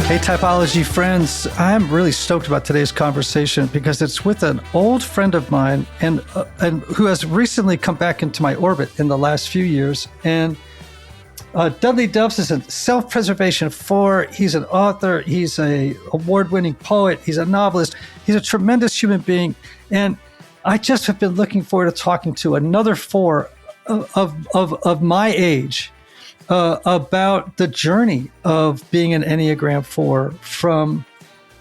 Hey, typology friends, I'm really stoked about today's conversation because it's with an old friend of mine and who has recently come back into my orbit in the last few years. And Dudley Delffs is a self-preservation 4. He's an author. He's a award-winning poet. He's a novelist. He's a tremendous human being. And I just have been looking forward to talking to another 4 of my age about the journey of being an Enneagram 4 from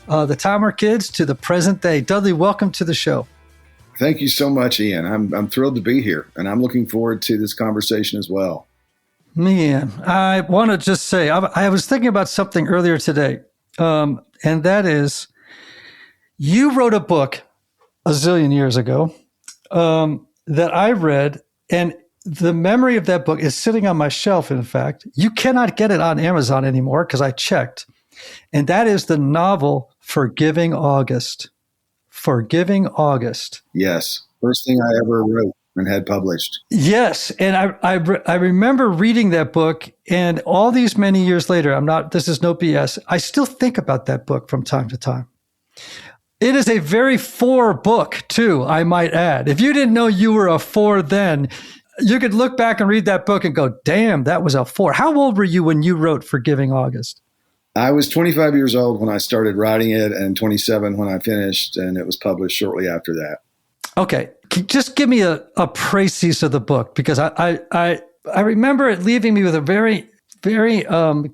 the time we're kids to the present day. Dudley, welcome to the show. Thank you so much, Ian. I'm thrilled to be here, and I'm looking forward to this conversation as well. Man, I want to just say, I was thinking about something earlier today, and that is, you wrote a book a zillion years ago that I read, and the memory of that book is sitting on my shelf, in fact. You cannot get it on Amazon anymore because I checked. And that is the novel Forgiving August. Forgiving August. Yes. First thing I ever wrote and had published. Yes. And I remember reading that book, and all these many years later, this is no BS, I still think about that book from time to time. It is a very 4 book, too, I might add. If you didn't know you were a 4 then, you could look back and read that book and go, damn, that was a 4. How old were you when you wrote Forgiving August? I was 25 years old when I started writing it and 27 when I finished, and it was published shortly after that. Okay. Just give me a précis of the book, because I remember it leaving me with a very, very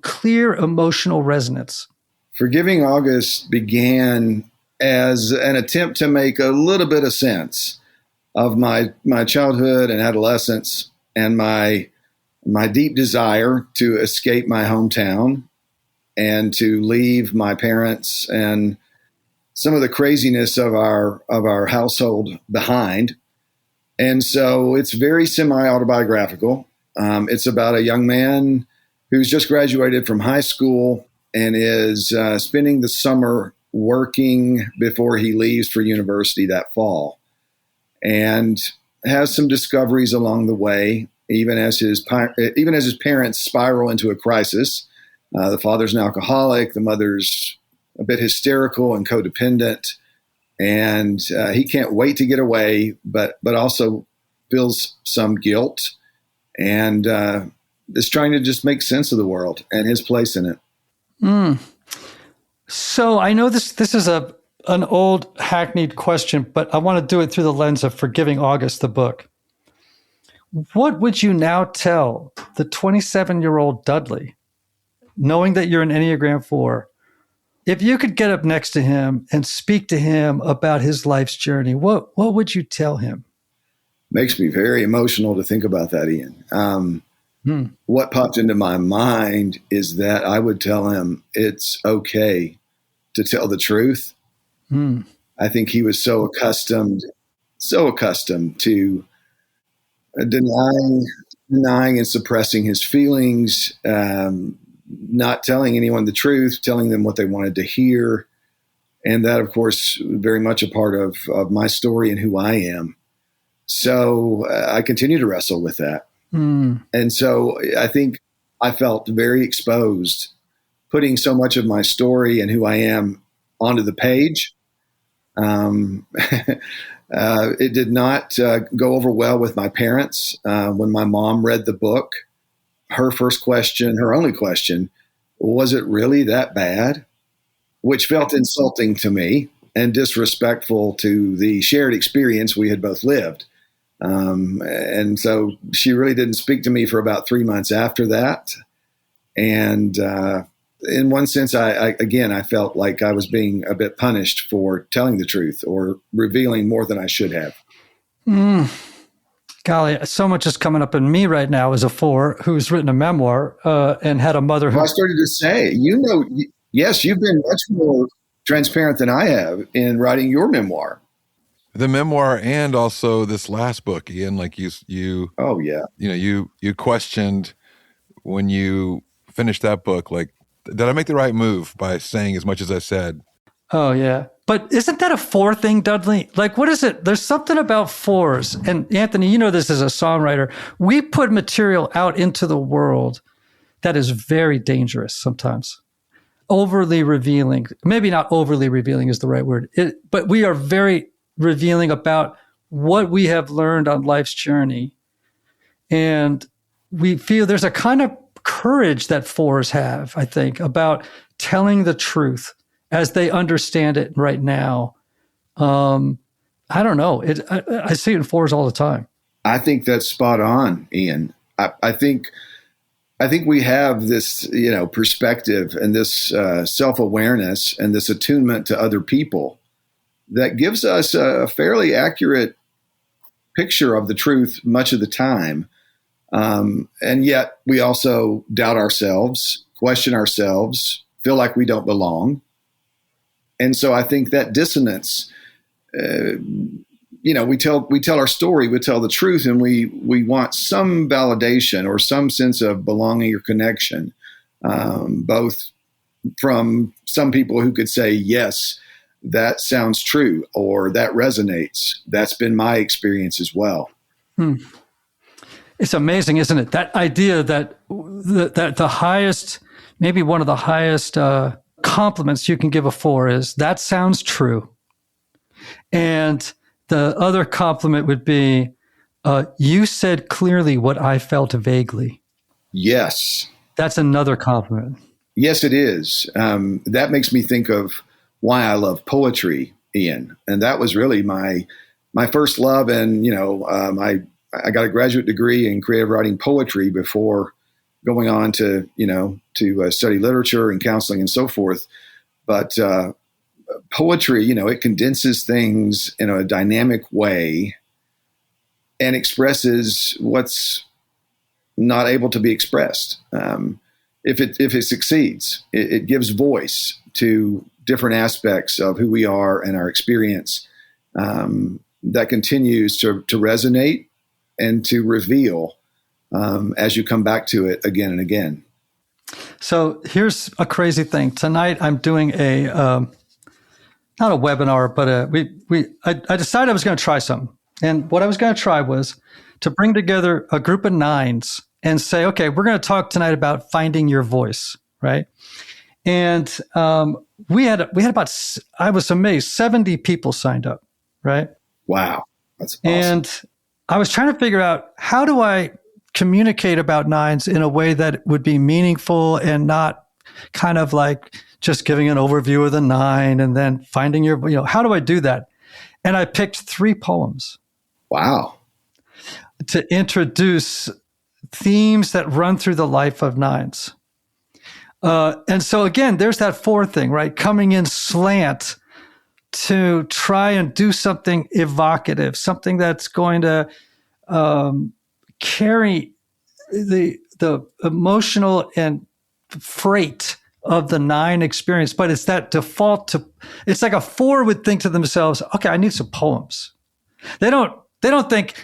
clear emotional resonance. Forgiving August began as an attempt to make a little bit of sense of my childhood and adolescence and my deep desire to escape my hometown and to leave my parents and some of the craziness of our household behind. And so it's very semi-autobiographical. It's about a young man who's just graduated from high school and is spending the summer working before he leaves for university that fall, and has some discoveries along the way, even as his parents spiral into a crisis. The father's an alcoholic, the mother's a bit hysterical and codependent, and he can't wait to get away, but also feels some guilt and is trying to just make sense of the world and his place in it. So I know this is an old hackneyed question, but I want to do it through the lens of Forgiving August, the book. What would you now tell the 27-year-old Dudley, knowing that you're an Enneagram 4, if you could get up next to him and speak to him about his life's journey, what would you tell him? Makes me very emotional to think about that, Ian. What popped into my mind is that I would tell him it's okay to tell the truth. I think he was so accustomed to denying and suppressing his feelings, not telling anyone the truth, telling them what they wanted to hear. And that, of course, very much a part of my story and who I am. So I continue to wrestle with that. And so I think I felt very exposed, putting so much of my story and who I am onto the page. It did not go over well with my parents. When my mom read the book, her only question, was it really that bad? Which felt insulting to me and disrespectful to the shared experience we had both lived. And so she really didn't speak to me for about 3 months after that. And in one sense, I felt like I was being a bit punished for telling the truth or revealing more than I should have. Golly, so much is coming up in me right now as a 4 who's written a memoir and had a mother who... Well, I started to say, yes, you've been much more transparent than I have in writing your memoir. The memoir and also this last book, Ian, like you. Oh yeah. You questioned when you finished that book, like, did I make the right move by saying as much as I said? Oh yeah. But isn't that a 4 thing, Dudley? Like, what is it? There's something about 4s. And Anthony, you know this as a songwriter. We put material out into the world that is very dangerous sometimes. overly revealing. Maybe not overly revealing is the right word, but we are very revealing about what we have learned on life's journey. And we feel there's a kind of courage that fours have, I think, about telling the truth as they understand it right now. I don't know. I see it in fours all the time. I think that's spot on, Ian. I think we have this, perspective and this self-awareness and this attunement to other people that gives us a fairly accurate picture of the truth much of the time. And yet we also doubt ourselves, question ourselves, feel like we don't belong. And so I think that dissonance, we tell our story, we tell the truth, and we want some validation or some sense of belonging or connection, both from some people who could say, yes, that sounds true, or that resonates. That's been my experience as well. It's amazing, isn't it? That idea that the highest, maybe one of the highest compliments you can give a four is, that sounds true. And the other compliment would be, you said clearly what I felt vaguely. Yes. That's another compliment. Yes, it is. That makes me think of why I love poetry, Ian. And that was really my first love. And, I got a graduate degree in creative writing poetry before going on to study literature and counseling and so forth. But poetry, it condenses things in a dynamic way and expresses what's not able to be expressed. If it succeeds, it gives voice to different aspects of who we are and our experience, that continues to resonate and to reveal as you come back to it again and again. So here's a crazy thing. Tonight I'm doing not a webinar, but I decided I was going to try something. And what I was going to try was to bring together a group of nines and say, okay, we're going to talk tonight about finding your voice, right? And we had about, I was amazed, 70 people signed up, right? Wow, that's awesome. And I was trying to figure out, how do I communicate about nines in a way that would be meaningful and not kind of like just giving an overview of the nine and then finding your, how do I do that? And I picked 3 poems. Wow. To introduce themes that run through the life of nines. And so again, there's that 4 thing, right? Coming in slant to try and do something evocative, something that's going to carry the emotional and freight of the 9 experience. But it's that default to, it's like a 4 would think to themselves, okay, I need some poems. They don't think,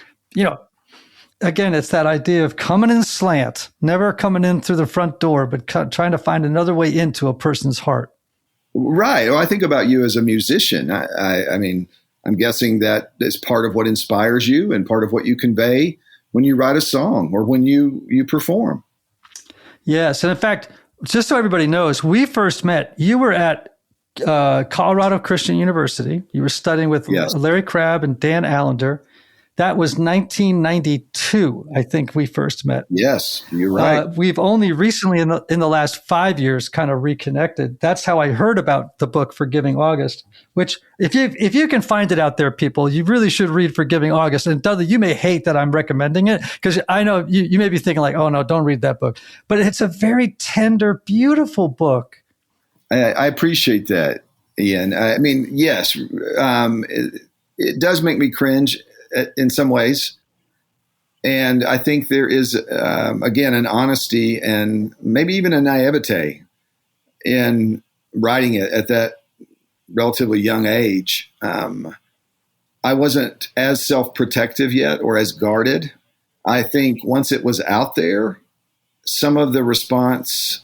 again, it's that idea of coming in slant, never coming in through the front door, but trying to find another way into a person's heart. Right. Well, I think about you as a musician. I mean, I'm guessing that is part of what inspires you and part of what you convey when you write a song or when you perform. Yes. And in fact, just so everybody knows, we first met, you were at Colorado Christian University. You were studying with Larry Crabb and Dan Allender. That was 1992, I think we first met. Yes, you're right. We've only recently, in the last 5 years, kind of reconnected. That's how I heard about the book Forgiving August, which if you can find it out there, people, you really should read Forgiving August. And Dudley, you may hate that I'm recommending it, because I know you may be thinking like, oh no, don't read that book. But it's a very tender, beautiful book. I appreciate that, Ian. I mean, yes, it does make me cringe in some ways. And I think there is, again, an honesty and maybe even a naivete in writing it at that relatively young age. I wasn't as self-protective yet or as guarded. I think once it was out there, some of the response,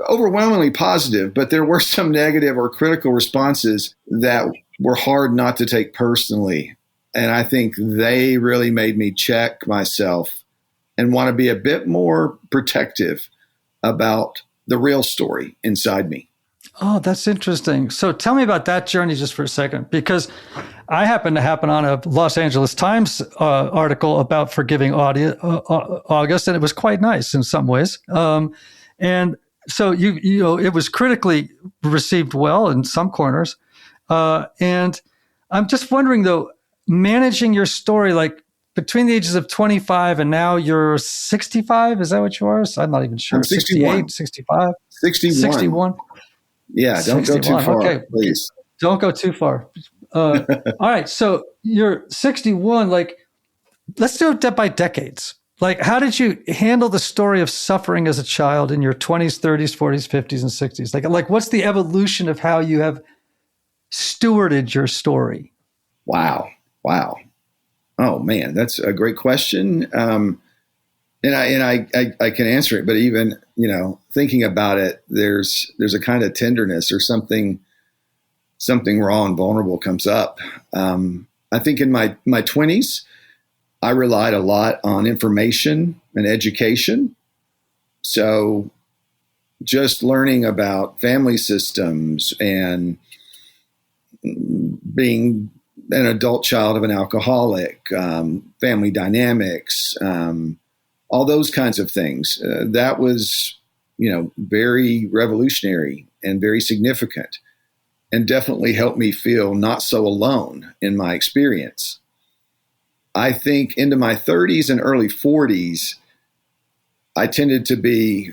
overwhelmingly positive, but there were some negative or critical responses that were hard not to take personally. And I think they really made me check myself and want to be a bit more protective about the real story inside me. Oh, that's interesting. So tell me about that journey just for a second, because I happened to happen on a Los Angeles Times article about forgiving August, and it was quite nice in some ways. And so you know, it was critically received well in some corners. And I'm just wondering though, managing your story, like between the ages of 25 and now you're 65, is that what you are? So I'm not even sure. I'm 61. 68, 65? 61. 61. Yeah, don't 61. Go too far, okay. Please. Don't go too far. All right, so you're 61. Like, let's do it by decades. Like, how did you handle the story of suffering as a child in your 20s, 30s, 40s, 50s, and 60s? Like, what's the evolution of how you have stewarded your story? Wow. Oh man, that's a great question. And I can answer it, but even, you know, thinking about it, there's a kind of tenderness or something raw and vulnerable comes up. I think in my 20s, I relied a lot on information and education. So just learning about family systems and being an adult child of an alcoholic, family dynamics, all those kinds of things. That was, you know, very revolutionary and very significant, and definitely helped me feel not so alone in my experience. I think into my 30s and early 40s, I tended to be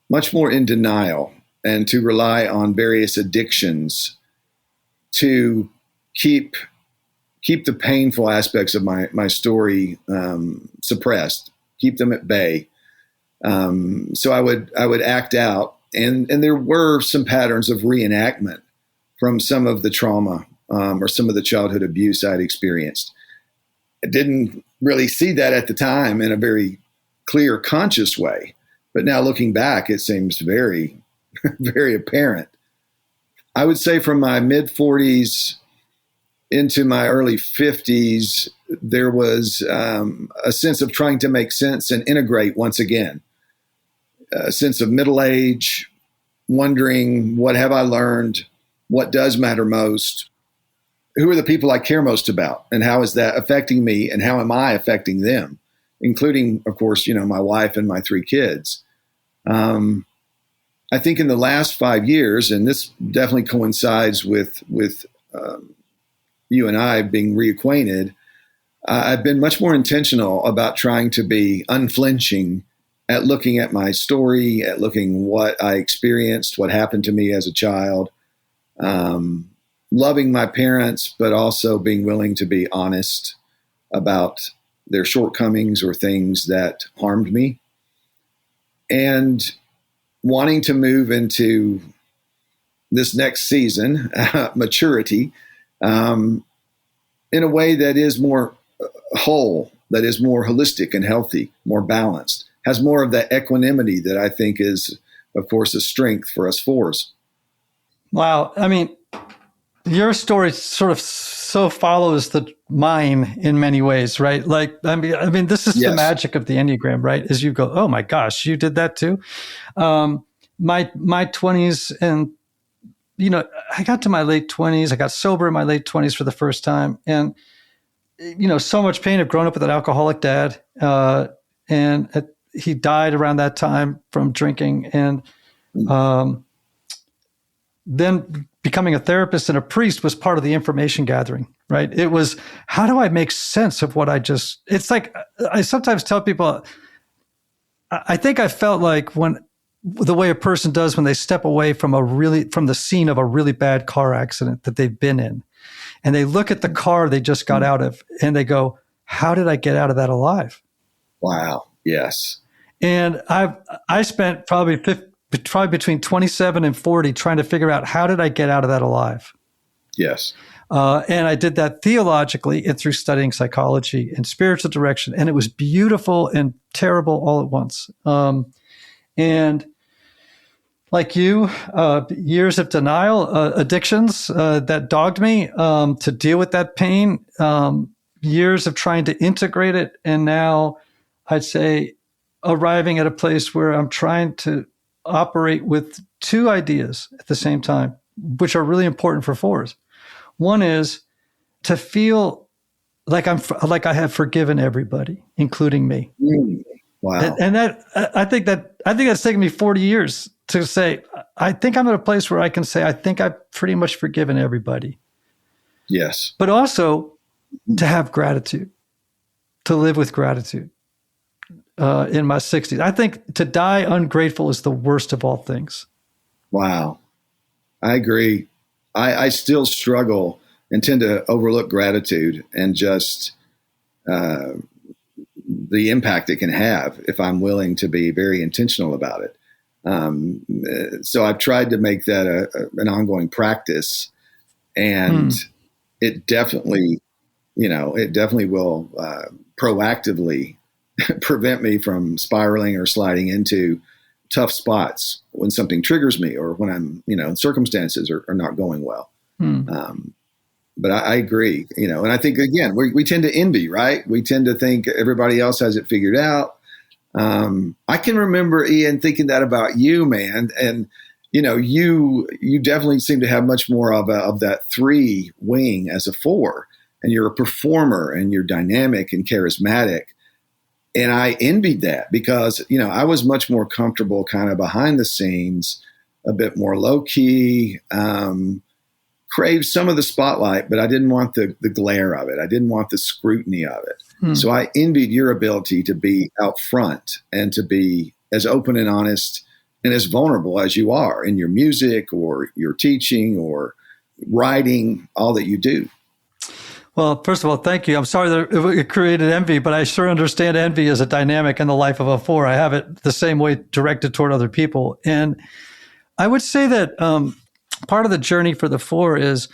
much more in denial and to rely on various addictions to keep the painful aspects of my story suppressed, keep them at bay. So I would act out, and there were some patterns of reenactment from some of the trauma or some of the childhood abuse I'd experienced. I didn't really see that at the time in a very clear, conscious way, but now looking back, it seems very, very apparent. I would say from my mid 40s into my early 50s, there was a sense of trying to make sense and integrate once again. A sense of middle age, wondering, what have I learned? What does matter most? Who are the people I care most about? And how is that affecting me? And how am I affecting them? Including, of course, you know, my wife and my 3 kids. I think in the last 5 years, and this definitely coincides with you and I being reacquainted, I've been much more intentional about trying to be unflinching at looking at my story, at looking what I experienced, what happened to me as a child, loving my parents, but also being willing to be honest about their shortcomings or things that harmed me, and wanting to move into this next season, maturity, in a way that is more whole, that is more holistic and healthy, more balanced, has more of that equanimity that I think is, of course, a strength for us 4s. Wow. I mean, your story sort of so follows mine in many ways, right? Like, I mean, this is the magic of the Enneagram, right? As you go, oh my gosh, you did that too. My 20s, and you know, I got to my late 20s. I got sober in my late 20s for the first time, and you know, so much pain. I've grown up with an alcoholic dad, and he died around that time from drinking, and then becoming a therapist and a priest was part of the information gathering, right? It was, how do I make sense of what it's like, I sometimes tell people, I think I felt like the way a person does when they step away from the scene of a really bad car accident that they've been in, and they look at the car they just got out of, and they go, how did I get out of that alive? Wow. Yes. And I spent probably between 27 and 40 trying to figure out, how did I get out of that alive? Yes. And I did that theologically and through studying psychology and spiritual direction. And it was beautiful and terrible all at once. And like you, years of denial, addictions that dogged me to deal with that pain, years of trying to integrate it. And now I'd say arriving at a place where I'm trying to operate with two ideas at the same time, which are really important for fours. One is to feel like I have forgiven everybody, including me. Wow. And that I think that's taken me 40 years to say, I think I'm at a place where I can say, I think I've pretty much forgiven everybody. Yes. But also to have gratitude, to live with gratitude in my 60s. I think to die ungrateful is the worst of all things. Wow. I agree. I still struggle and tend to overlook gratitude and just the impact it can have if I'm willing to be very intentional about it. So I've tried to make that an ongoing practice, and it definitely will proactively prevent me from spiraling or sliding into tough spots when something triggers me or when I'm, circumstances are not going well. But I agree, and I think, again, we tend to envy, right? We tend to think everybody else has it figured out. I can remember, Ian, thinking that about you, man. And, you definitely seem to have much more of that 3 wing as a 4, and you're a performer and you're dynamic and charismatic. And I envied that because, I was much more comfortable kind of behind the scenes, a bit more low key, craved some of the spotlight, but I didn't want the glare of it. I didn't want the scrutiny of it. So I envied your ability to be out front and to be as open and honest and as vulnerable as you are in your music or your teaching or writing, all that you do. Well, first of all, thank you. I'm sorry that it created envy, but I sure understand envy as a dynamic in the life of a 4. I have it the same way directed toward other people. And I would say that part of the journey for the 4 is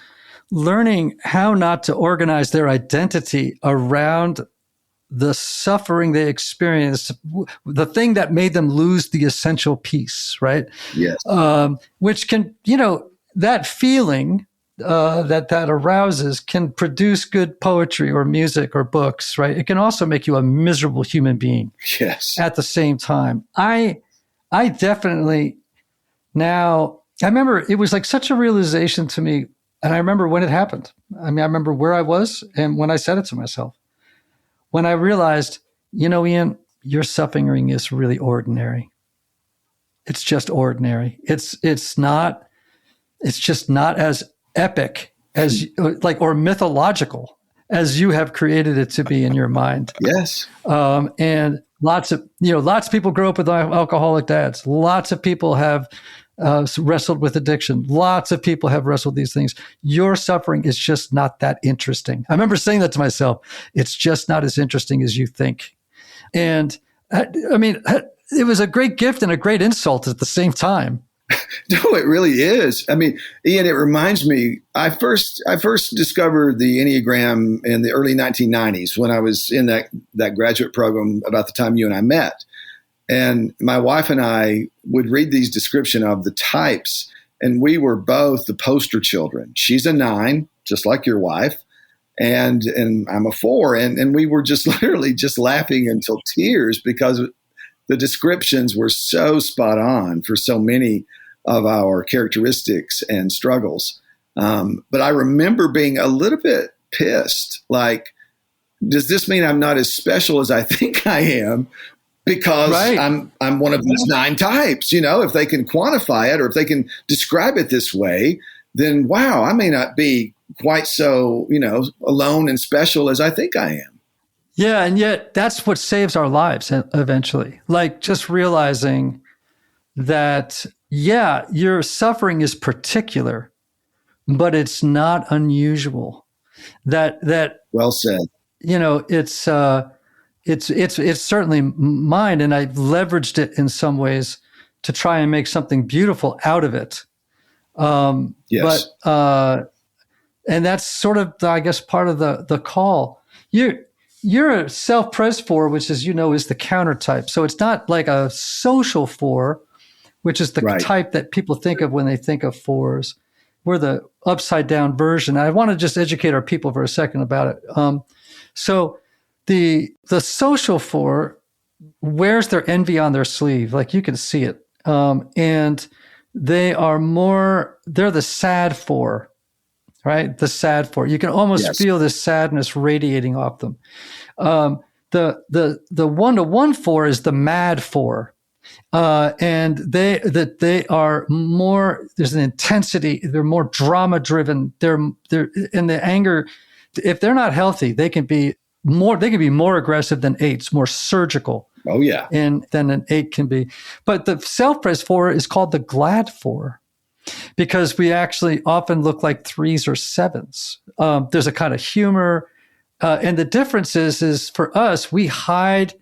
learning how not to organize their identity around the suffering they experienced, the thing that made them lose the essential piece, right? Yes. Which can, that feeling that arouses can produce good poetry or music or books, right? It can also make you a miserable human being. Yes. At the same time. I definitely now, I remember it was like such a realization to me. And I remember when it happened. I remember where I was and when I said it to myself. When I realized, Ian, your suffering is really ordinary. It's just ordinary. It's just not as epic as or mythological as you have created it to be in your mind. Yes. And lots of people grow up with alcoholic dads. Lots of people have wrestled with addiction. Lots of people have wrestled these things. Your suffering is just not that interesting. I remember saying that to myself. It's just not as interesting as you think. And it was a great gift and a great insult at the same time. No, it really is. Ian, it reminds me, I first discovered the Enneagram in the early 1990s when I was in that graduate program about the time you and I met. And my wife and I would read these description of the types, and we were both the poster children. She's a 9, just like your wife, and I'm a 4. And we were just literally just laughing until tears because the descriptions were so spot on for so many of our characteristics and struggles. But I remember being a little bit pissed. Like, does this mean I'm not as special as I think I am? Because right. I'm one of these 9 types, if they can quantify it or if they can describe it this way, then wow, I may not be quite so, alone and special as I think I am. Yeah. And yet that's what saves our lives eventually. Like just realizing that, yeah, your suffering is particular, but it's not unusual. That well said. It's certainly mine, and I've leveraged it in some ways to try and make something beautiful out of it. Yes. But and that's sort of, I guess, part of the call. You're a self-pres 4, which, as you know, is the counter type. So it's not like a social 4, which is the right. type that people think of when they think of 4s. We're the upside down version. I want to just educate our people for a second about it. So the social 4 wears their envy on their sleeve. Like you can see it. And they're the sad 4, right? The sad 4. You can almost feel this sadness radiating off them. The 1-to-1 4 is the mad 4. And they are more, there's an intensity, they're more drama driven. They're in the anger. If they're not healthy, they can be more aggressive than 8s, more surgical. Oh yeah. And than an 8 can be. But the self-pres 4 is called the glad 4 because we actually often look like 3s or 7s. There's a kind of humor. And the difference is for us, we hide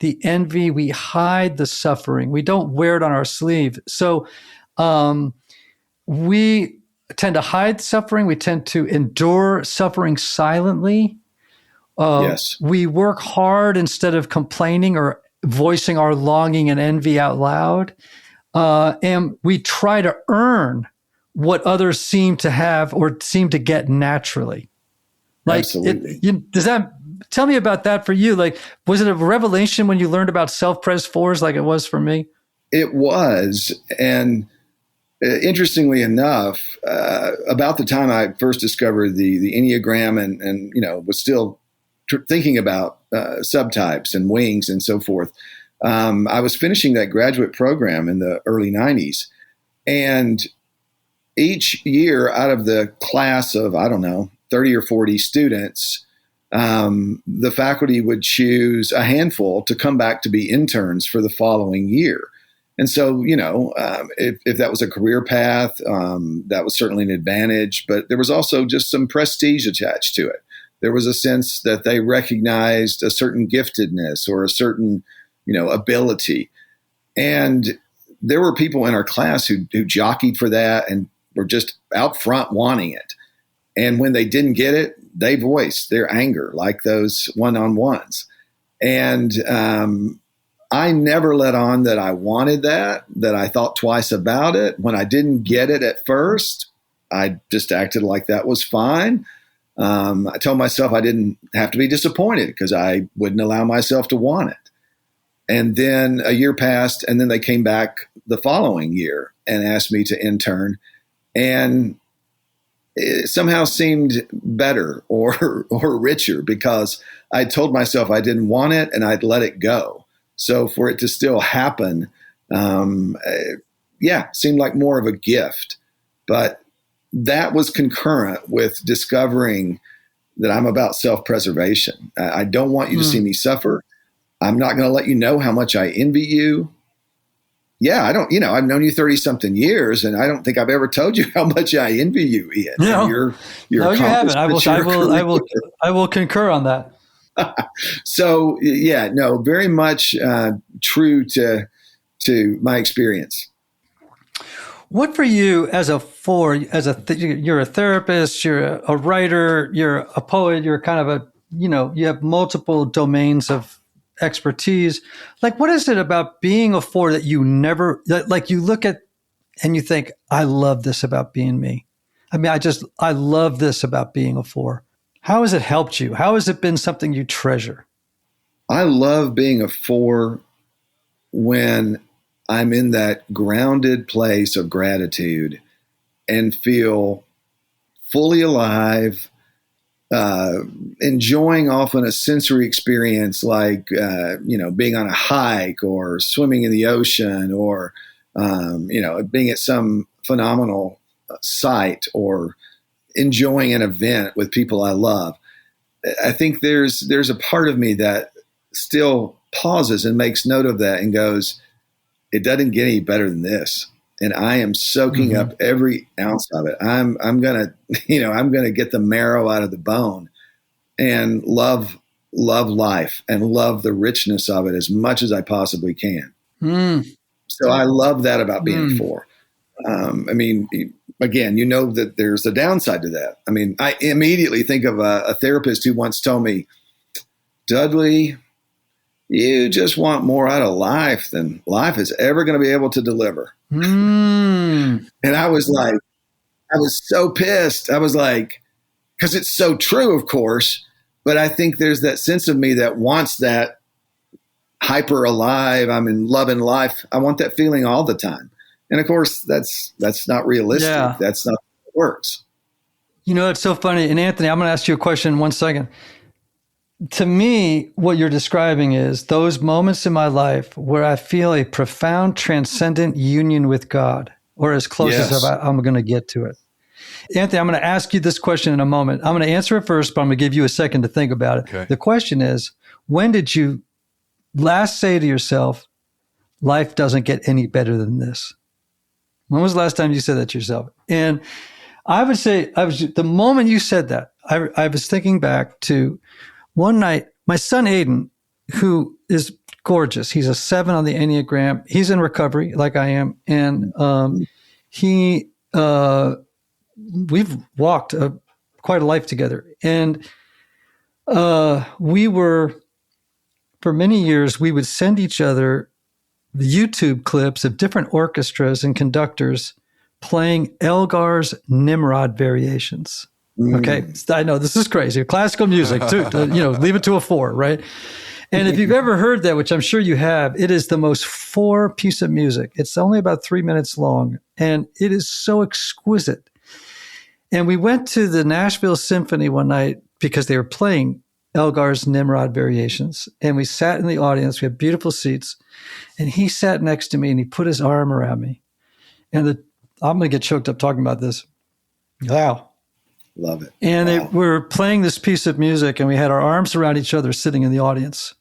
the envy, we hide the suffering. We don't wear it on our sleeve. So we tend to hide suffering. We tend to endure suffering silently. We work hard instead of complaining or voicing our longing and envy out loud. And we try to earn what others seem to have or seem to get naturally. Like, absolutely. Tell me about that for you. Like, was it a revelation when you learned about self-pres 4s like it was for me? It was. And interestingly enough, about the time I first discovered the Enneagram and was still thinking about subtypes and wings and so forth, I was finishing that graduate program in the early 90s. And each year out of the class of, 30 or 40 students, the faculty would choose a handful to come back to be interns for the following year. And so, if that was a career path, that was certainly an advantage, but there was also just some prestige attached to it. There was a sense that they recognized a certain giftedness or a certain, ability. And there were people in our class who jockeyed for that and were just out front wanting it. And when they didn't get it, they voiced their anger like those one-on-ones. And I never let on that I wanted that I thought twice about it. When I didn't get it at first, I just acted like that was fine. I told myself I didn't have to be disappointed because I wouldn't allow myself to want it. And then a year passed, and then they came back the following year and asked me to intern. And it somehow seemed better or richer because I told myself I didn't want it and I'd let it go. So for it to still happen, seemed like more of a gift. But that was concurrent with discovering that I'm about self-preservation. I don't want you to see me suffer. I'm not going to let you know how much I envy you. Yeah, I don't, I've known you 30 something years and I don't think I've ever told you how much I envy you, Ian. No, you're no, you haven't. I will concur on that. So very much true to my experience. What for you as a 4, you're a therapist, you're a writer, you're a poet, you're kind of you have multiple domains of expertise. Like, what is it about being a 4 that you never, like you look at and you think, I love this about being me. I mean, I love this about being a 4. How has it helped you? How has it been something you treasure? I love being a 4 when I'm in that grounded place of gratitude and feel fully alive, enjoying often a sensory experience like, being on a hike or swimming in the ocean or, being at some phenomenal site or enjoying an event with people I love. I think there's a part of me that still pauses and makes note of that and goes, it doesn't get any better than this. And I am soaking up every ounce of it. I'm going to get the marrow out of the bone and love life and love the richness of it as much as I possibly can. So I love that about being a 4. Again, that there's a downside to that. I mean, I immediately think of a therapist who once told me, Dudley, you just want more out of life than life is ever going to be able to deliver. And I was so pissed. I was like, because it's so true, of course, but I think there's that sense of me that wants that hyper alive. I'm in love and life. I want that feeling all the time. And of course, that's not realistic. Yeah. That's not how it works. You know, it's so funny. And Anthony, I'm going to ask you a question in 1 second. To me, what you're describing is those moments in my life where I feel a profound transcendent union with God, or as close as I'm going to get to it. Anthony, I'm going to ask you this question in a moment. I'm going to answer it first, but I'm going to give you a second to think about it. Okay. The question is, when did you last say to yourself, life doesn't get any better than this? When was the last time you said that to yourself? And I would say, the moment you said that, I was thinking back to one night, my son Aiden, who is gorgeous. He's a 7 on the Enneagram. He's in recovery like I am. And we've walked quite a life together. And we were, for many years, we would send each other YouTube clips of different orchestras and conductors playing Elgar's Nimrod variations. Okay, I know this is crazy. Classical music, too. Leave it to a 4, right? And if you've ever heard that, which I'm sure you have, it is the most 4 piece of music. It's only about 3 minutes long, and it is so exquisite. And we went to the Nashville Symphony one night because they were playing Elgar's Nimrod variations, and we sat in the audience. We had beautiful seats, and he sat next to me, and he put his arm around me. And I'm going to get choked up talking about this. Wow. Love it. And we were playing this piece of music, and we had our arms around each other sitting in the audience.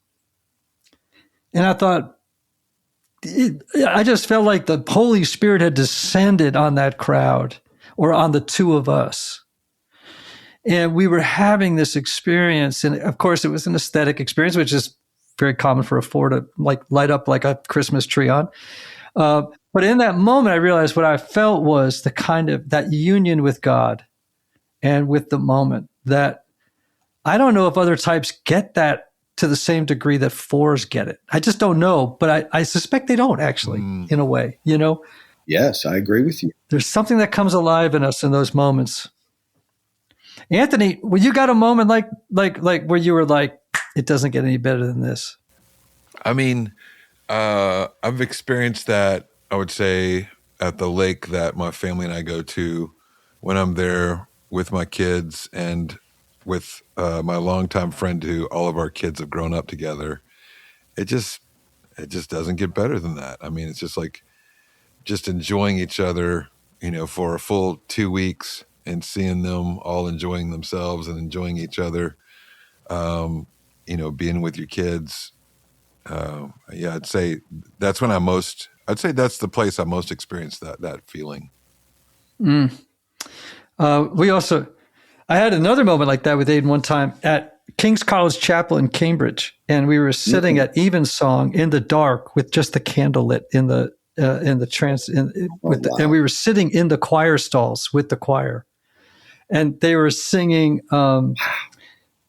And I thought, I just felt like the Holy Spirit had descended on that crowd or on the two of us. And we were having this experience. And of course, it was an aesthetic experience, which is very common for a 4 to light up like a Christmas tree on. But in that moment, I realized what I felt was the kind of that union with God and with the moment, that I don't know if other types get that to the same degree that 4s get it. I just don't know, but I suspect they don't actually, in a way, Yes, I agree with you. There's something that comes alive in us in those moments. Anthony, well, you got a moment like where you were like, it doesn't get any better than this? I mean, I've experienced that, I would say, at the lake that my family and I go to when I'm there with my kids and with my longtime friend who all of our kids have grown up together. It just doesn't get better than that. I mean, it's just like just enjoying each other, for a full 2 weeks and seeing them all enjoying themselves and enjoying each other, being with your kids. I'd say that's when that's the place I most experienced that feeling. I had another moment like that with Aiden one time at King's College Chapel in Cambridge, and we were sitting at evensong in the dark with just the candle lit in the and we were sitting in the choir stalls with the choir, and they were singing the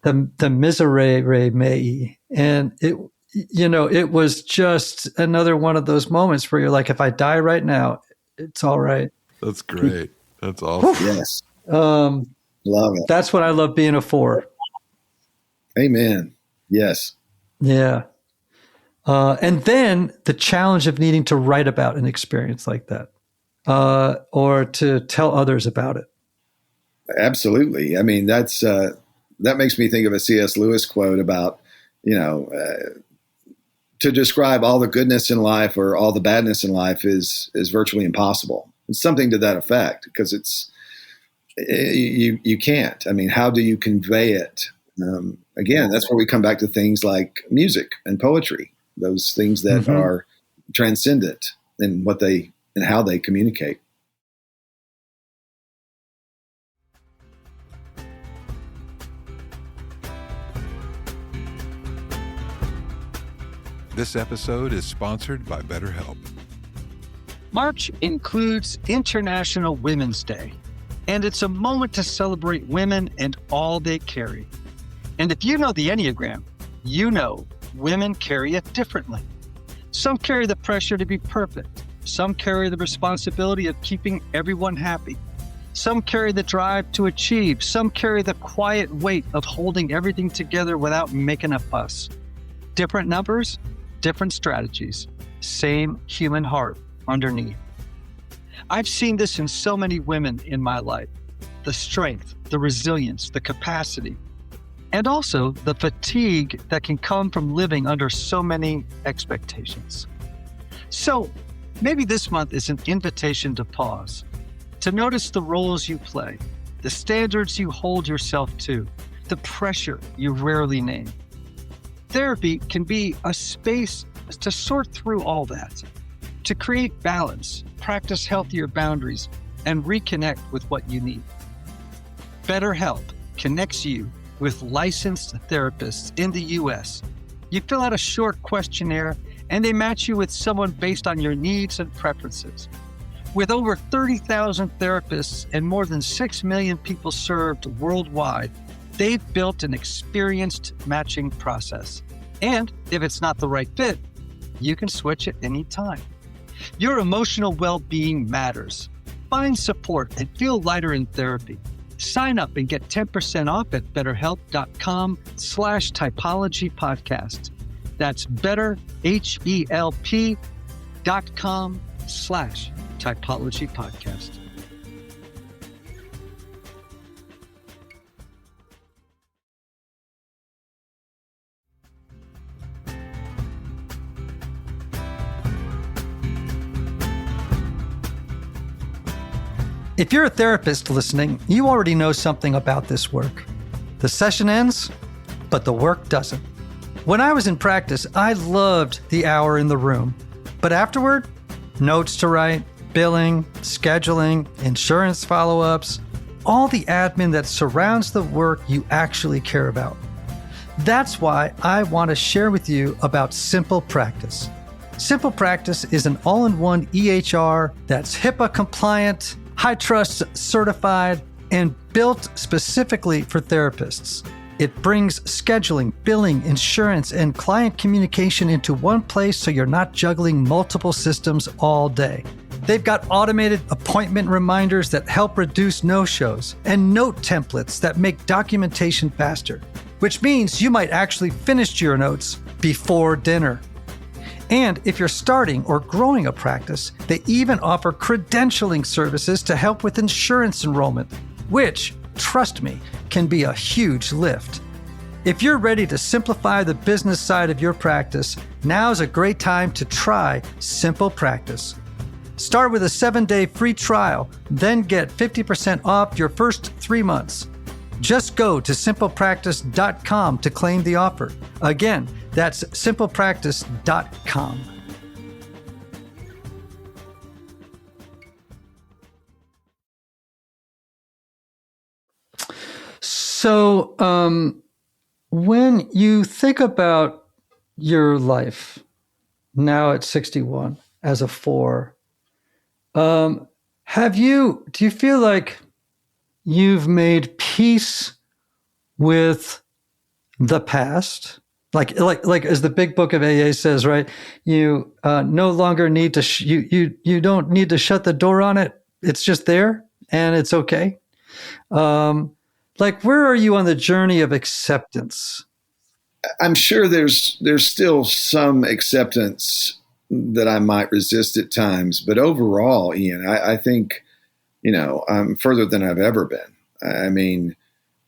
Miserere Mei, and it was just another one of those moments where you're like, if I die right now, it's all right. That's great. That's awesome. Yes. Love it. That's what I love being a 4. Amen. Yes. Yeah. And then the challenge of needing to write about an experience like that, or to tell others about it. Absolutely. I mean, that makes me think of a C.S. Lewis quote about, to describe all the goodness in life or all the badness in life is virtually impossible. It's something to that effect, because you can't. I mean, how do you convey it? Again, that's where we come back to things like music and poetry, those things that are transcendent in how they communicate. This episode is sponsored by BetterHelp. March includes International Women's Day, and it's a moment to celebrate women and all they carry. And if you know the Enneagram, you know women carry it differently. Some carry the pressure to be perfect. Some carry the responsibility of keeping everyone happy. Some carry the drive to achieve. Some carry the quiet weight of holding everything together without making a fuss. Different numbers, different strategies, same human heart underneath. I've seen this in so many women in my life. The strength, the resilience, the capacity, and also the fatigue that can come from living under so many expectations. So maybe this month is an invitation to pause, to notice the roles you play, the standards you hold yourself to, the pressure you rarely name. Therapy can be a space to sort through all that, to create balance, practice healthier boundaries, and reconnect with what you need. BetterHelp connects you with licensed therapists in the U.S. You fill out a short questionnaire, and they match you with someone based on your needs and preferences. With over 30,000 therapists and more than 6 million people served worldwide, they've built an experienced matching process. And if it's not the right fit, you can switch at any time. Your emotional well-being matters. Find support and feel lighter in therapy. Sign up and get 10% off at betterhelp.com/typologypodcast. That's betterhelp.com/typologypodcast. If you're a therapist listening, you already know something about this work. The session ends, but the work doesn't. When I was in practice, I loved the hour in the room. But afterward, notes to write, billing, scheduling, insurance follow-ups, all the admin that surrounds the work you actually care about. That's why I want to share with you about Simple Practice. Simple Practice is an all-in-one EHR that's HIPAA compliant, HITRUST certified, and built specifically for therapists. It brings scheduling, billing, insurance, and client communication into one place so you're not juggling multiple systems all day. They've got automated appointment reminders that help reduce no-shows and note templates that make documentation faster, which means you might actually finish your notes before dinner. And if you're starting or growing a practice, they even offer credentialing services to help with insurance enrollment, which, trust me, can be a huge lift. If you're ready to simplify the business side of your practice, now's a great time to try Simple Practice. Start with a 7-day free trial, then get 50% off your first 3 months. Just go to simplepractice.com to claim the offer. Again, that's simplepractice.com. So, when you think about your life now at 61 as a 4, do you feel like you've made peace with the past? Like as the big book of AA says, right? You no longer need to, you don't need to shut the door on it. It's just there and it's okay. Where are you on the journey of acceptance? I'm sure there's still some acceptance that I might resist at times, but overall, Ian, I think, I'm further than I've ever been. I mean,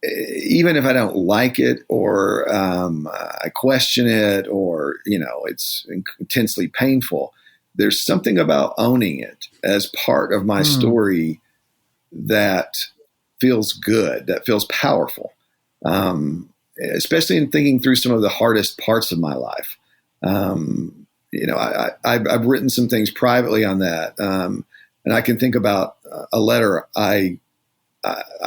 even if I don't like it or I question it or, it's intensely painful, there's something about owning it as part of my story that feels good, that feels powerful, especially in thinking through some of the hardest parts of my life. I've written some things privately on that. And I can think about a letter I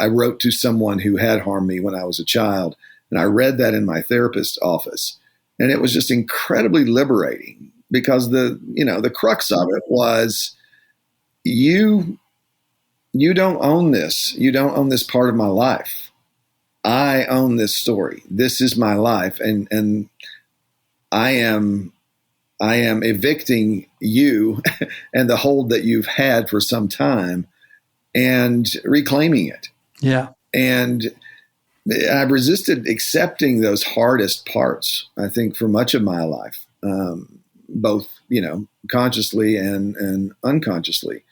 wrote to someone who had harmed me when I was a child. And I read that in my therapist's office. And it was just incredibly liberating because the crux of it was you don't own this. You don't own this part of my life. I own this story. This is my life. And I am evicting you and the hold that you've had for some time and reclaiming it. Yeah. And I've resisted accepting those hardest parts, I think, for much of my life. both, consciously and unconsciously.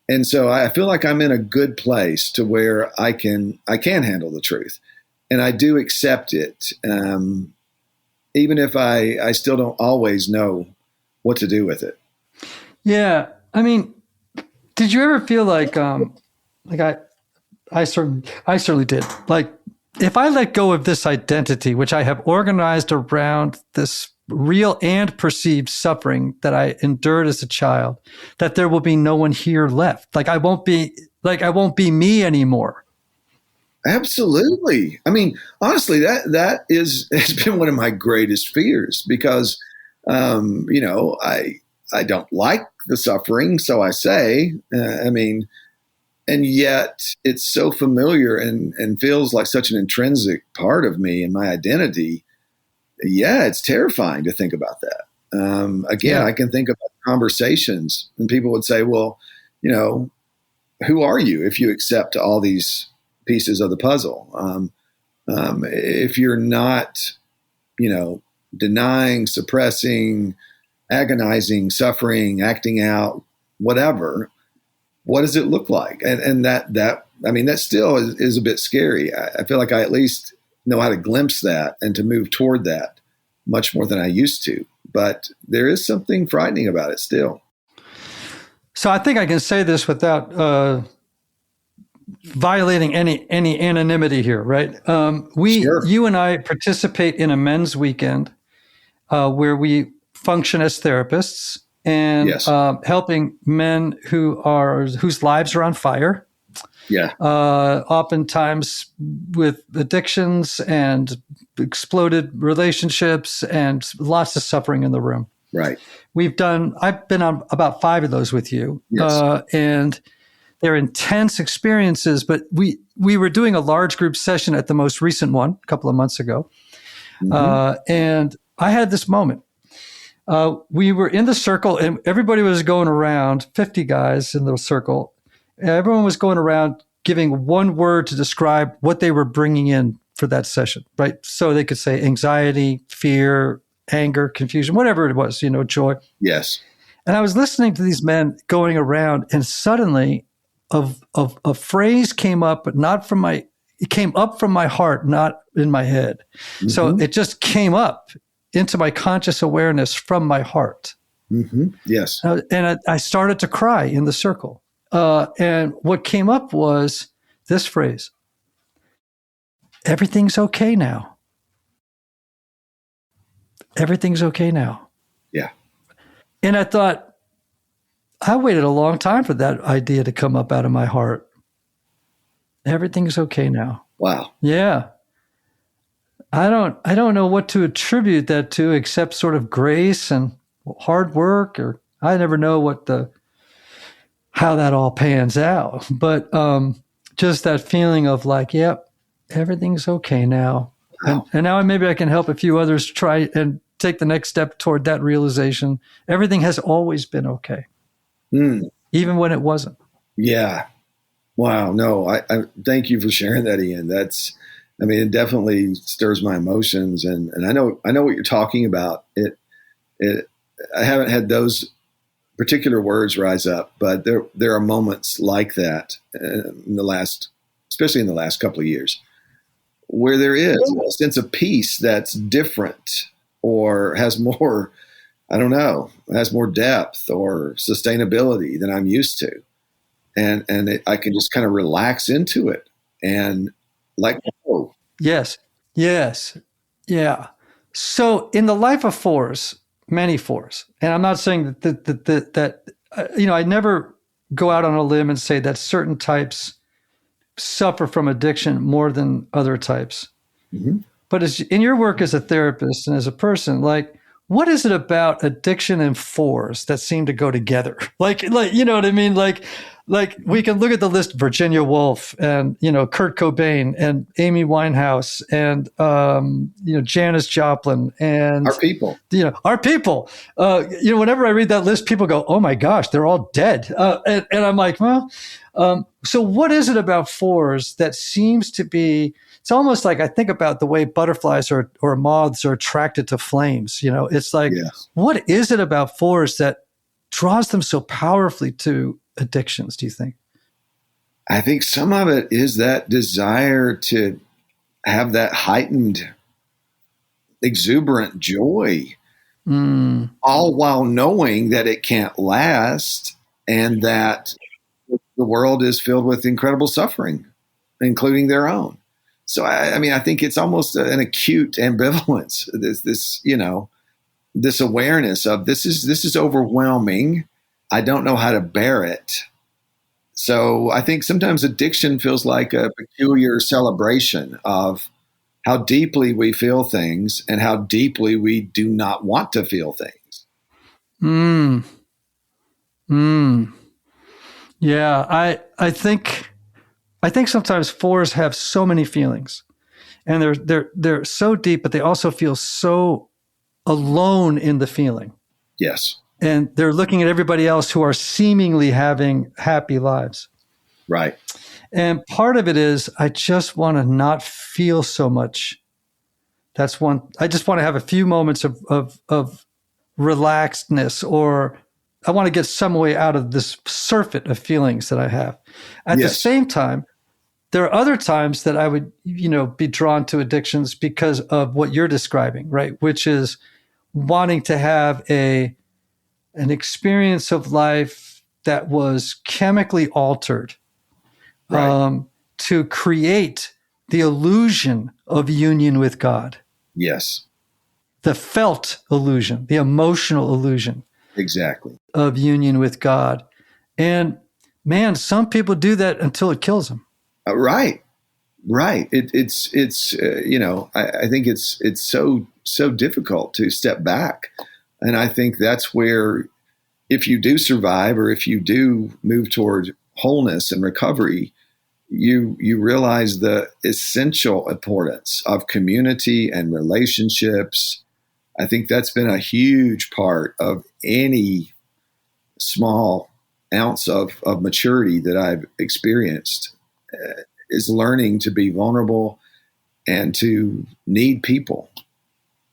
And so I feel like I'm in a good place to where I can handle the truth, and I do accept it. Even if I still don't always know what to do with it. Yeah. I mean, did you ever feel like I certainly did. Like, if I let go of this identity, which I have organized around this real and perceived suffering that I endured as a child, that there will be no one here left. I won't be me anymore. Absolutely. I mean, honestly, that has been one of my greatest fears because, I don't like the suffering. So I say, and yet it's so familiar and feels like such an intrinsic part of me and my identity. Yeah, it's terrifying to think about that. Again, I can think about conversations and people would say, well, who are you if you accept all these pieces of the puzzle? If you're not, denying, suppressing, agonizing, suffering, acting out, whatever, what does it look like? And that still is a bit scary. I feel like I at least know how to glimpse that and to move toward that much more than I used to. But there is something frightening about it still. So I think I can say this without violating any anonymity here, right? Sure. You and I participate in a men's weekend where we function as therapists and Yes. Helping men whose lives are on fire. Yeah. Oftentimes with addictions and exploded relationships and lots of suffering in the room. Right. I've been on about 5 of those with you. Yes. And they're intense experiences, but we were doing a large group session at the most recent one a couple of months ago. Mm-hmm. And I had this moment. We were in the circle and everybody was going around, 50 guys in the circle. Everyone was going around giving one word to describe what they were bringing in for that session, right? So they could say anxiety, fear, anger, confusion, whatever it was, joy. Yes. And I was listening to these men going around, and suddenly a phrase came up, but it came up from my heart, not in my head. Mm-hmm. So it just came up into my conscious awareness from my heart. Mm-hmm. Yes. And I started to cry in the circle. And what came up was this phrase: everything's okay now. Everything's okay now. Yeah. And I thought, I waited a long time for that idea to come up out of my heart. Everything's okay now. Wow. Yeah. I don't know what to attribute that to except sort of grace and hard work, or I never know how that all pans out. But just that feeling of like, yep, everything's okay now. Wow. And now maybe I can help a few others try and take the next step toward that realization. Everything has always been okay, even when it wasn't. Yeah. Wow. No, I thank you for sharing that, Ian. It definitely stirs my emotions, and I know what you're talking about. I haven't had those particular words rise up, but there are moments like that especially in the last couple of years, where there is a sense of peace that's different or has more, has more depth or sustainability than I'm used to. And I can just kind of relax into it and like, oh. Yes. Yeah. So in the life of 4s, many 4s, and I'm not saying that I never go out on a limb and say that certain types suffer from addiction more than other types. Mm-hmm. But in your work as a therapist and as a person, like, what is it about addiction and 4s that seem to go together? Like, you know what I mean? Like, like we can look at the list: Virginia Woolf, and Kurt Cobain, and Amy Winehouse, and Janis Joplin, and our people. Our people. Whenever I read that list, people go, "Oh my gosh, they're all dead," and I'm like, well. So what is it about fours that seems to be? It's almost like I think about the way butterflies or moths are attracted to flames. It's like, yes. What is it about fours that draws them so powerfully to addictions, do you think? I think some of it is that desire to have that heightened, exuberant joy, all while knowing that it can't last and that the world is filled with incredible suffering, including their own. So, I think it's almost an acute ambivalence, this awareness of this is overwhelming. I don't know how to bear it. So I think sometimes addiction feels like a peculiar celebration of how deeply we feel things and how deeply we do not want to feel things. Yeah, I think sometimes fours have so many feelings, and they're so deep, but they also feel so alone in the feeling. Yes. And they're looking at everybody else who are seemingly having happy lives. Right. And part of it is I just want to not feel so much. That's one. I just want to have a few moments of relaxedness, or I want to get some way out of this surfeit of feelings that I have. At the same time, there are other times that I would, be drawn to addictions because of what you're describing, right? Which is wanting to have an experience of life that was chemically altered, right, to create the illusion of union with God. Yes. The felt illusion, the emotional illusion. Exactly. Of union with God. And man, some people do that until it kills them. Right. It's I think it's so difficult to step back. And I think that's where, if you do survive, or if you do move toward wholeness and recovery, you realize the essential importance of community and relationships. I think that's been a huge part of any small ounce of maturity that I've experienced, is learning to be vulnerable and to need people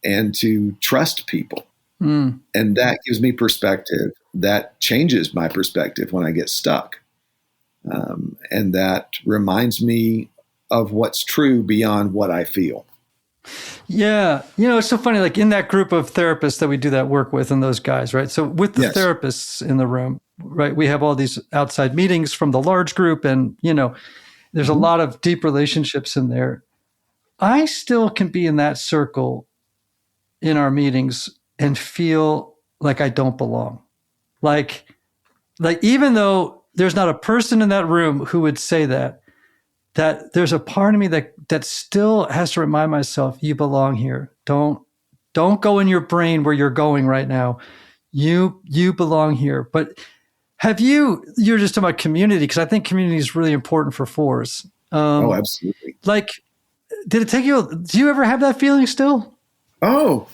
and to trust people. And that gives me perspective. That changes my perspective when I get stuck. And that reminds me of what's true beyond what I feel. Yeah. It's so funny, like in that group of therapists that we do that work with, and those guys, right? So with the therapists in the room, right, we have all these outside meetings from the large group, and, there's a lot of deep relationships in there. I still can be in that circle in our meetings and feel like I don't belong. Like even though there's not a person in that room who would say that there's a part of me that still has to remind myself, you belong here. Don't go in your brain where you're going right now. You belong here. But you're just talking about community, because I think community is really important for fours. Absolutely. Like, did it take you, do you ever have that feeling still? Oh,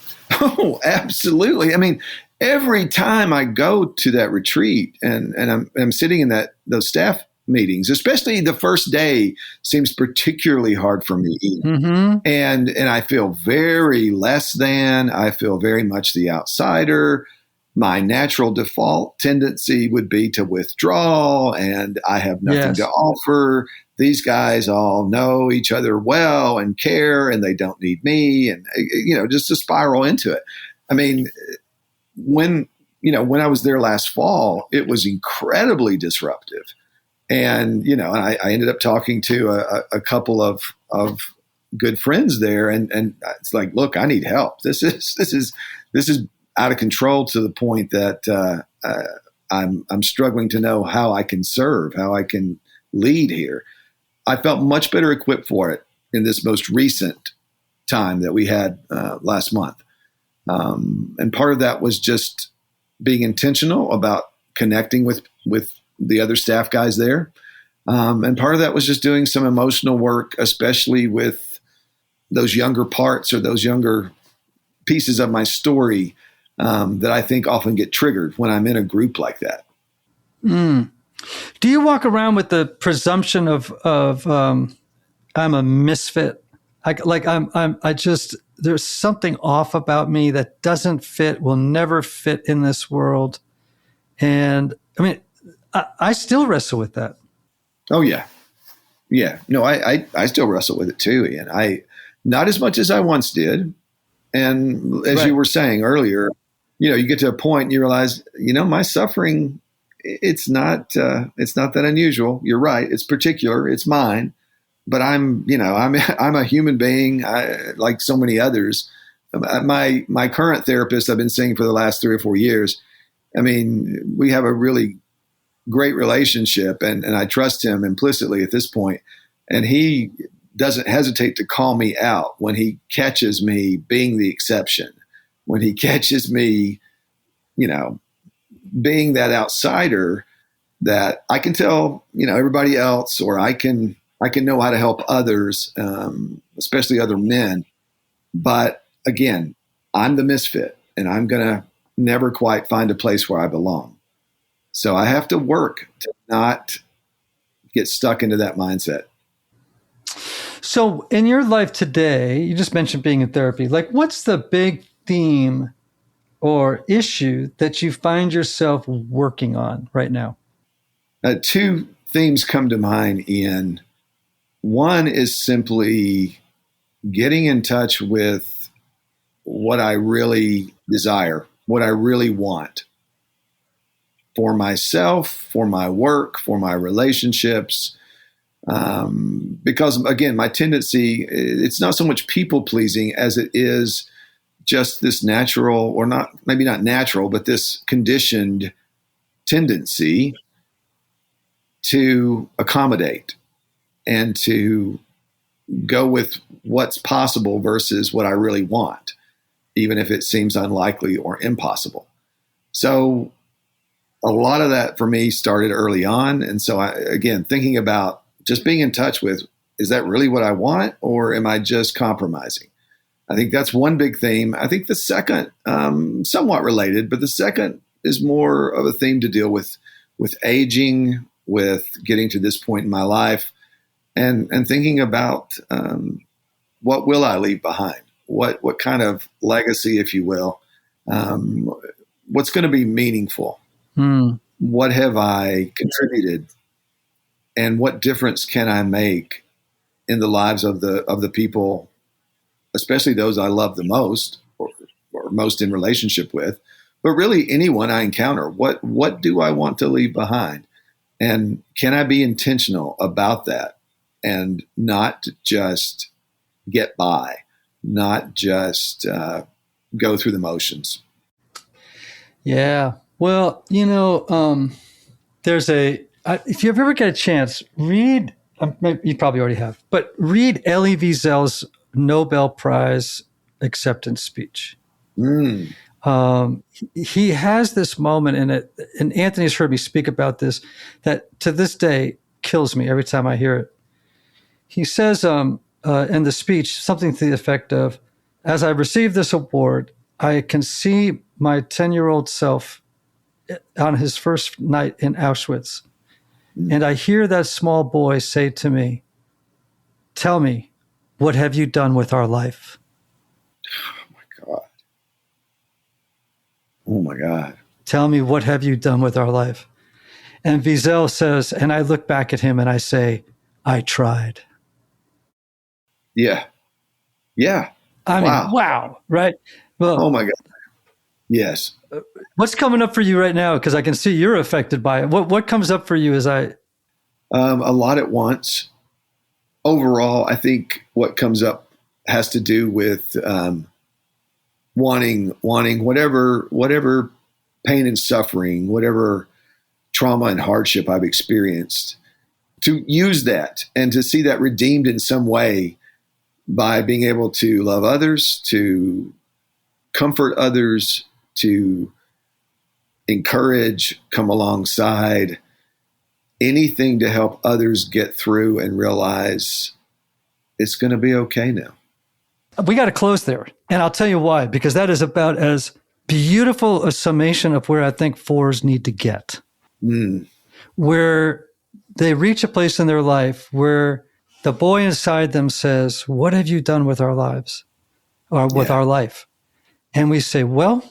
absolutely. I mean, every time I go to that retreat and I'm sitting in those staff meetings, especially the first day, seems particularly hard for me. Mm-hmm. And I feel very less than. I feel very much the outsider. My natural default tendency would be to withdraw, and I have nothing to offer. These guys all know each other well and care, and they don't need me, and just to spiral into it. I mean, when I was there last fall, it was incredibly disruptive. And, I ended up talking to a couple of good friends there, and it's like, look, I need help. This is out of control to the point that I'm struggling to know how I can serve, how I can lead here. I felt much better equipped for it in this most recent time that we had last month. And part of that was just being intentional about connecting with the other staff guys there. And part of that was just doing some emotional work, especially with those younger parts or those younger pieces of my story that I think often get triggered when I'm in a group like that. Mm. Do you walk around with the presumption of I'm a misfit? There's something off about me that doesn't fit, will never fit in this world. And I mean, I still wrestle with that. Oh yeah. Yeah. No, I still wrestle with it too. And not as much as I once did. And as you were saying earlier, you get to a point and you realize, my suffering, it's not that unusual. You're right. It's particular. It's mine. But I'm a human being, like so many others. My current therapist, I've been seeing for the last 3 or 4 years. I mean, we have a really great relationship, and I trust him implicitly at this point. And he doesn't hesitate to call me out when he catches me being the exception, when he catches me, being that outsider that I can tell, everybody else, or I can know how to help others, especially other men. But again, I'm the misfit, and I'm going to never quite find a place where I belong. So I have to work to not get stuck into that mindset. So in your life today, you just mentioned being in therapy. Like, what's the big theme or issue that you find yourself working on right now? 2 themes come to mind, Ian. One is simply getting in touch with what I really desire, what I really want for myself, for my work, for my relationships. Because again, my tendency, it's not so much people pleasing as it is just this natural, or maybe not natural, but this conditioned tendency to accommodate and to go with what's possible versus what I really want, even if it seems unlikely or impossible. So a lot of that for me started early on. And so again, thinking about just being in touch with, is that really what I want, or am I just compromising? I think that's one big theme. I think the second, somewhat related, but the second is more of a theme to deal with aging, with getting to this point in my life, and thinking about what will I leave behind? What kind of legacy, if you will? What's going to be meaningful? What have I contributed? And what difference can I make in the lives of the people, especially those I love the most or most in relationship with, but really anyone I encounter? What do I want to leave behind? And can I be intentional about that and not just get by, not just go through the motions? Yeah. Well, there's if you ever get a chance, read, you probably already have, but read Elie Wiesel's Nobel Prize acceptance speech. He has this moment in it, and Anthony's heard me speak about this, that to this day kills me every time I hear it. He says in the speech something to the effect of, as I receive this award, I can see my 10-year-old self on his first night in Auschwitz. And I hear that small boy say to me, "Tell me, what have you done with our life?" Oh my God. Tell me, what have you done with our life? And Wiesel says, and I look back at him and I say, I tried. Yeah. Yeah. I mean, wow. Right? Well, oh my God. Yes. What's coming up for you right now? Because I can see you're affected by it. What comes up for you as a lot at once. Overall, I think what comes up has to do with wanting whatever pain and suffering, whatever trauma and hardship I've experienced, to use that and to see that redeemed in some way by being able to love others, to comfort others, to encourage, come alongside, anything to help others get through and realize it's going to be okay now. We got to close there. And I'll tell you why, because that is about as beautiful a summation of where I think fours need to get. Where they reach a place in their life where the boy inside them says, what have you done with our lives or with our life? And we say, well,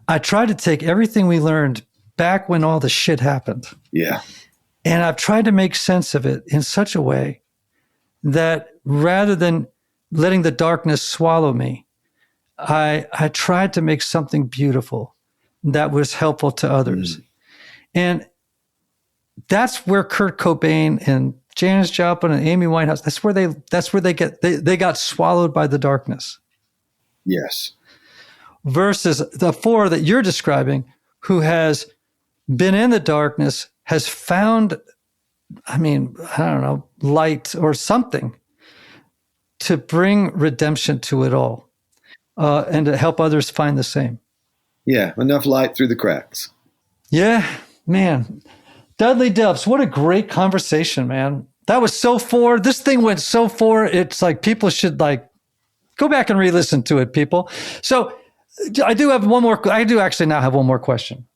I tried to take everything we learned back when all the shit happened. Yeah. And I've tried to make sense of it in such a way that rather than letting the darkness swallow me, I tried to make something beautiful that was helpful to others. And that's where Kurt Cobain and Janis Joplin and Amy Winehouse, that's where they got swallowed by the darkness. Yes. Versus the four that you're describing, who has been in the darkness, has found, I don't know, light or something to bring redemption to it all, and to help others find the same. Yeah, enough light through the cracks. Yeah, man. Dudley Delffs, what a great conversation, man. That was so four. This thing went so four. It's like people should go back and re-listen to it, people. So I do actually now have one more question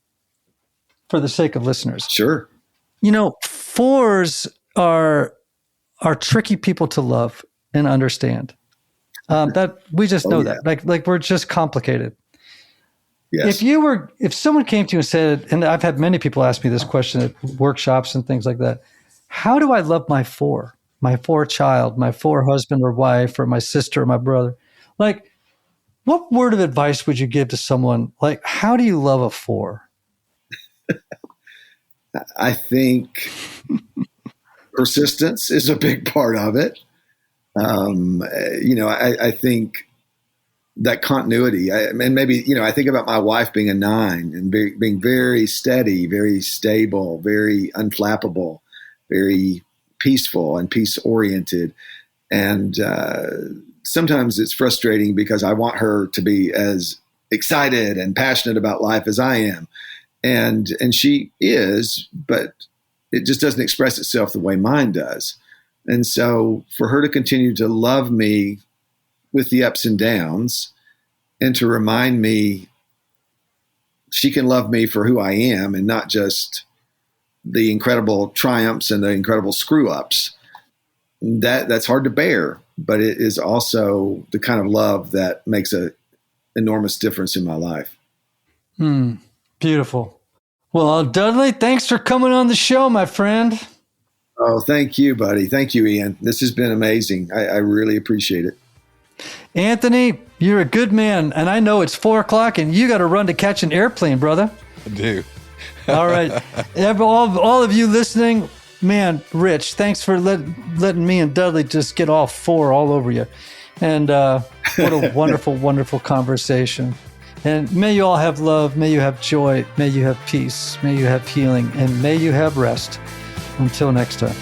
for the sake of listeners. Sure. Fours are tricky people to love and understand. That we just know that. Like we're just complicated. Yes. If someone came to you and said, and I've had many people ask me this question at workshops and things like that, how do I love my four child, my four husband or wife, or my sister or my brother? Like, what word of advice would you give to someone? Like, how do you love a four? I think persistence is a big part of it. I think that continuity, and maybe, I think about my wife being a 9 and being very steady, very stable, very unflappable, very peaceful and peace-oriented. And sometimes it's frustrating because I want her to be as excited and passionate about life as I am. And she is, but it just doesn't express itself the way mine does. And so for her to continue to love me with the ups and downs, and to remind me she can love me for who I am and not just the incredible triumphs and the incredible screw ups, that's hard to bear, but it is also the kind of love that makes an enormous difference in my life. Beautiful. Well, Dudley, thanks for coming on the show, my friend. Oh, thank you, buddy. Thank you, Ian. This has been amazing. I really appreciate it. Anthony, you're a good man, and I know it's 4:00 and you got to run to catch an airplane, brother. I do. All right. All of you listening, man, Rich, thanks for letting me and Dudley just get all four all over you. And what a wonderful, wonderful conversation. And may you all have love, may you have joy, may you have peace, may you have healing, and may you have rest. Until next time.